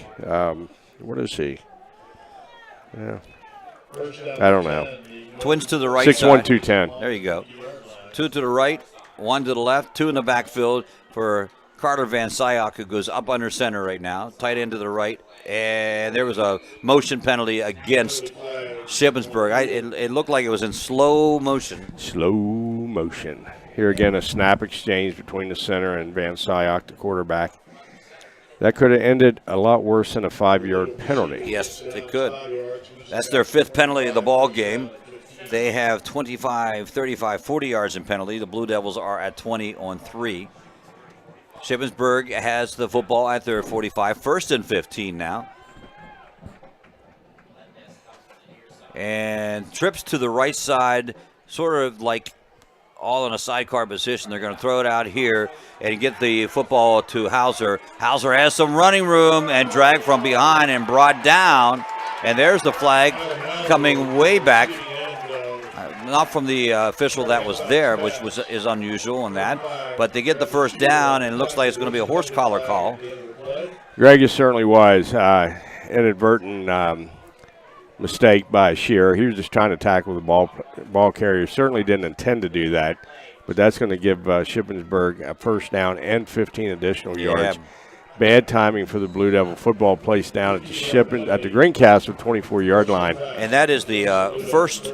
S1: What is he? Yeah. I don't know.
S5: Twins to the right
S1: 6'1",
S5: side.
S1: 210.
S5: There you go. 2 to the right, 1 to the left, 2 in the backfield for Carter Van Syok, who goes up under center right now. Tight end to the right. And there was a motion penalty against Shippensburg. It looked like it was in slow motion.
S1: Slow motion. Here again, a snap exchange between the center and Van Syok, the quarterback. That could have ended a lot worse than a 5-yard penalty.
S5: Yes, it could. That's their 5th penalty of the ball game. They have 25, 35, 40 yards in penalty. The Blue Devils are at 20 on 3. Shippensburg has the football at their 45, 1st and 15 now. And trips to the right side, sort of like all in a sidecar position. They're going to throw it out here and get the football to Hauser. Hauser has some running room and drag from behind and brought down. And there's the flag coming way back. Not from the official that was there, which is unusual in that. But they get the first down, and it looks like it's going to be a horse collar call.
S1: Greg, it certainly was. Inadvertent mistake by Shearer. He was just trying to tackle the ball carrier. Certainly didn't intend to do that. But that's going to give Shippensburg a first down and 15 additional yards. Bad timing for the Blue Devil football, placed down at the Greencastle 24-yard line.
S5: And that is the first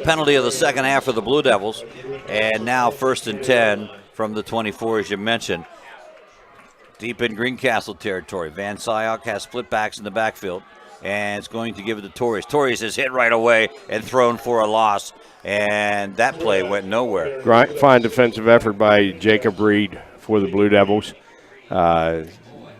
S5: penalty of the second half for the Blue Devils. And now 1st and 10 from the 24, as you mentioned. Deep in Greencastle territory. Van Syok has split backs in the backfield. And it's going to give it to Torres. Torres is hit right away and thrown for a loss. And that play went nowhere.
S1: Fine defensive effort by Jacob Reed for the Blue Devils.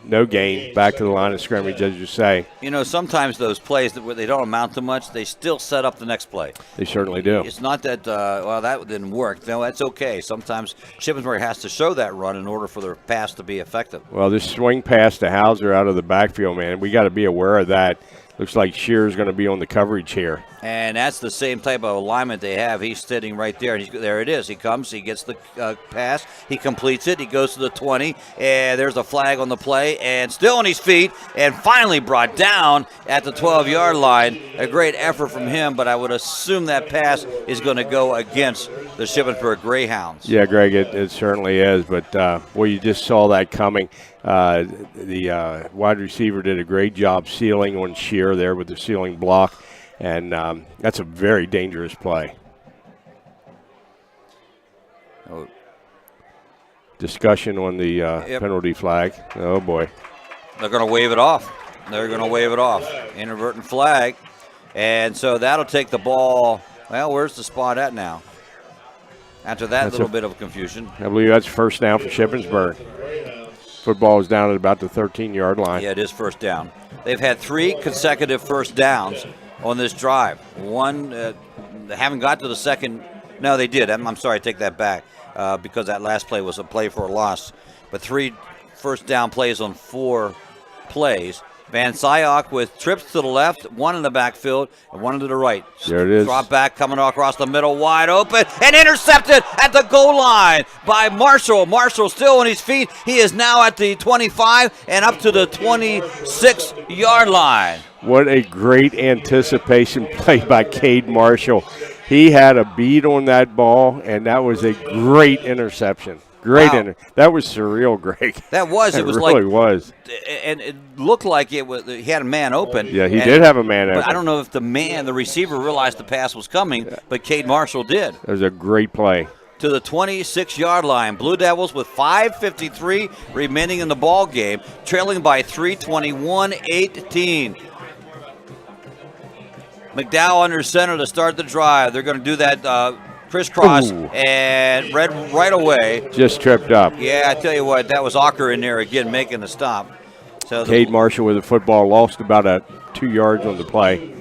S1: No gain, back to the line of scrimmage, as you say.
S5: You know, sometimes those plays, they don't amount to much, they still set up the next play.
S1: They certainly do.
S5: It's not that, that didn't work. No, that's okay. Sometimes Shippensburg has to show that run in order for their pass to be effective.
S1: Well, this swing pass to Hauser out of the backfield, man, we got to be aware of that. Looks like Shearer's going to be on the coverage here.
S5: And that's the same type of alignment they have. He's sitting right there. And there it is. He comes. He gets the pass. He completes it. He goes to the 20. And there's a flag on the play. And still on his feet. And finally brought down at the 12-yard line. A great effort from him. But I would assume that pass is going to go against the Shippensburg Greyhounds.
S1: Yeah, Greg, it certainly is. But, boy, you just saw that coming. The wide receiver did a great job sealing on Shearer there with the sealing block. And that's a very dangerous play. Discussion on the penalty flag. Oh, boy.
S5: They're going to wave it off. Inadvertent flag. And so that'll take the ball. Well, where's the spot at now? After that little bit of confusion.
S1: I believe that's first down for Shippensburg. Football is down at about the 13-yard line.
S5: Yeah, it is first down. They've had 3 consecutive first downs on this drive. One, they haven't got to the second. No, they did. I'm sorry, I take that back because that last play was a play for a loss. But 3 first down plays on 4 plays. Van Syok with trips to the left, 1 in the backfield, and 1 to the right.
S1: There it is.
S5: Drop back coming across the middle, wide open, and intercepted at the goal line by Marshall. Marshall still on his feet. He is now at the 25 and up to the 26-yard line.
S1: What a great anticipation play by Cade Marshall. He had a beat on that ball, and that was a great interception. Great, that was surreal, Greg.
S5: That was. It was
S1: really
S5: like
S1: was.
S5: And it looked like it was. He had a man open.
S1: Yeah, he did have a man open.
S5: But I don't know if the receiver realized the pass was coming, but Cade Marshall did.
S1: It was a great play.
S5: To the 26-yard line. Blue Devils with 5:53 remaining in the ball game, trailing by 3, 21-18. McDowell under center to start the drive. They're going to do that crisscross and right away.
S1: Just tripped up.
S5: Yeah, I tell you what, that was Ocker in there again making the stop. So
S1: Cade Marshall with the football lost about 2 yards on the play.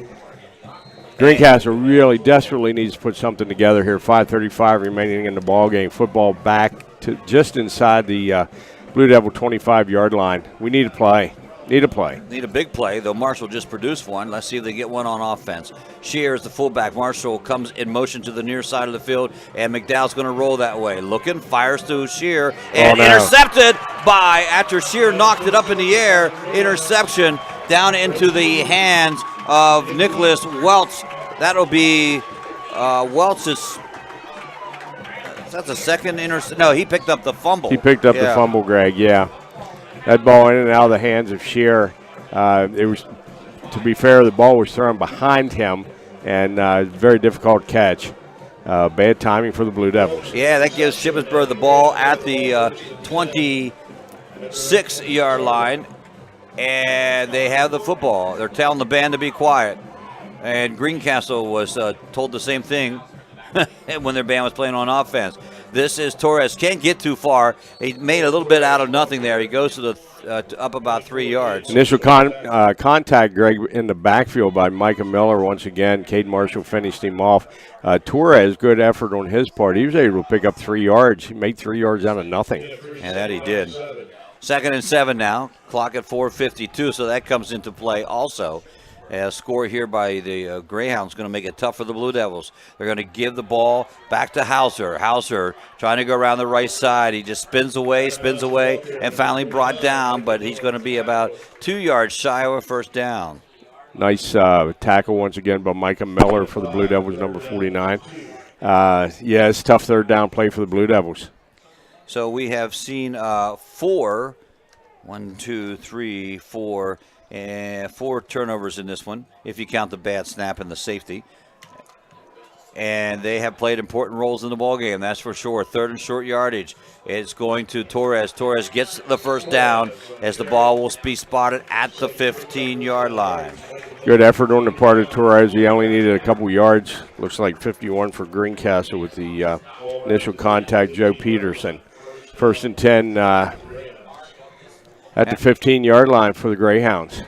S1: Greencastle really desperately needs to put something together here. 5:35 remaining in the ball game. Football back to just inside the Blue Devil 25-yard line. We need to play. Need a play.
S5: Need a big play, though Marshall just produced one. Let's see if they get one on offense. Shear is the fullback. Marshall comes in motion to the near side of the field, and McDowell's going to roll that way. Looking, fires to Shear, and intercepted after Shear knocked it up in the air, interception down into the hands of Nicholas Welts. That'll be Welts' that's the second interception. No, he picked up the fumble.
S1: He picked up the fumble, Greg, yeah. That ball in and out of the hands of Shear. It was, to be fair, the ball was thrown behind him, and very difficult catch. Bad timing for the Blue Devils.
S5: Yeah, that gives Shippensburg the ball at the 26-yard line, and they have the football. They're telling the band to be quiet. And Greencastle was told the same thing when their band was playing on offense. This is Torres. Can't get too far. He made a little bit out of nothing there. He goes to the up about 3 yards.
S1: Initial contact, Greg, in the backfield by Micah Miller once again. Cade Marshall finished him off. Torres, good effort on his part. He was able to pick up 3 yards. He made 3 yards out of nothing.
S5: And that he did. 2nd and 7 now. Clock at 4:52, so that comes into play also. A score here by the Greyhounds going to make it tough for the Blue Devils. They're going to give the ball back to Hauser. Hauser trying to go around the right side. He just spins away, and finally brought down, but he's going to be about 2 yards shy of a first down.
S1: Nice tackle once again by Micah Miller for the Blue Devils, number 49. It's tough third down play for the Blue Devils.
S5: So we have seen 4 turnovers in this one, if you count the bad snap and the safety. And they have played important roles in the ballgame, that's for sure. 3rd and short yardage. It's going to Torres. Torres gets the first down as the ball will be spotted at the 15-yard line.
S1: Good effort on the part of Torres. He only needed a couple yards. Looks like 51 for Greencastle with the initial contact, Joe Peterson. 1st and 10 at the 15-yard line for the Greyhounds.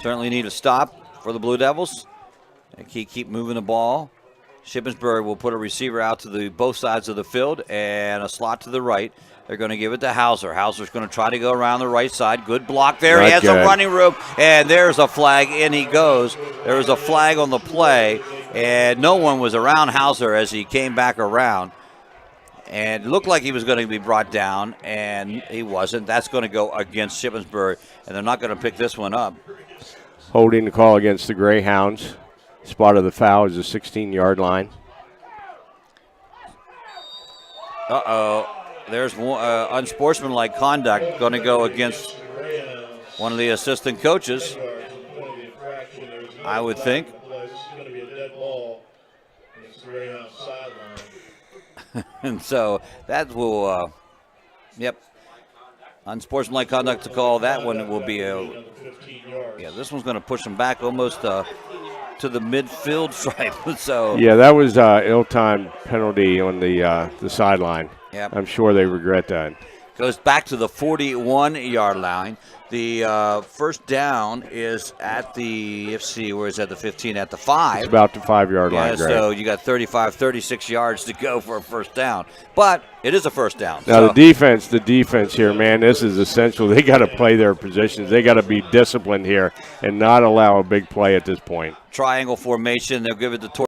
S5: Certainly need a stop for the Blue Devils. They keep moving the ball. Shippensburg will put a receiver out to both sides of the field and a slot to the right. They're going to give it to Hauser. Hauser's going to try to go around the right side. Good block there. He has some running room, and there's a flag. In he goes. There was a flag on the play, and no one was around Hauser as he came back around. And it looked like he was going to be brought down, and he wasn't. That's going to go against Shippensburg, and they're not going to pick this one up.
S1: Holding the call against the Greyhounds. Spot of the foul is the 16-yard line.
S5: There's unsportsmanlike conduct going to go against one of the assistant coaches, I would think. And so that will, unsportsmanlike conduct to call. That one will be this one's going to push them back almost to the midfield stripe. So
S1: that was ill-timed penalty on the sideline.
S5: Yep.
S1: I'm sure they regret that.
S5: goes back to the 41-yard line. The first down is at the, let's see, where is that? The 15 at the 5.
S1: It's about the 5-yard line, Greg.
S5: So you got 35, 36 yards to go for a first down. But it is a first down.
S1: Now, the defense here, man, this is essential. They got to play their positions. They got to be disciplined here and not allow a big play at this point.
S5: Triangle formation. They'll give it to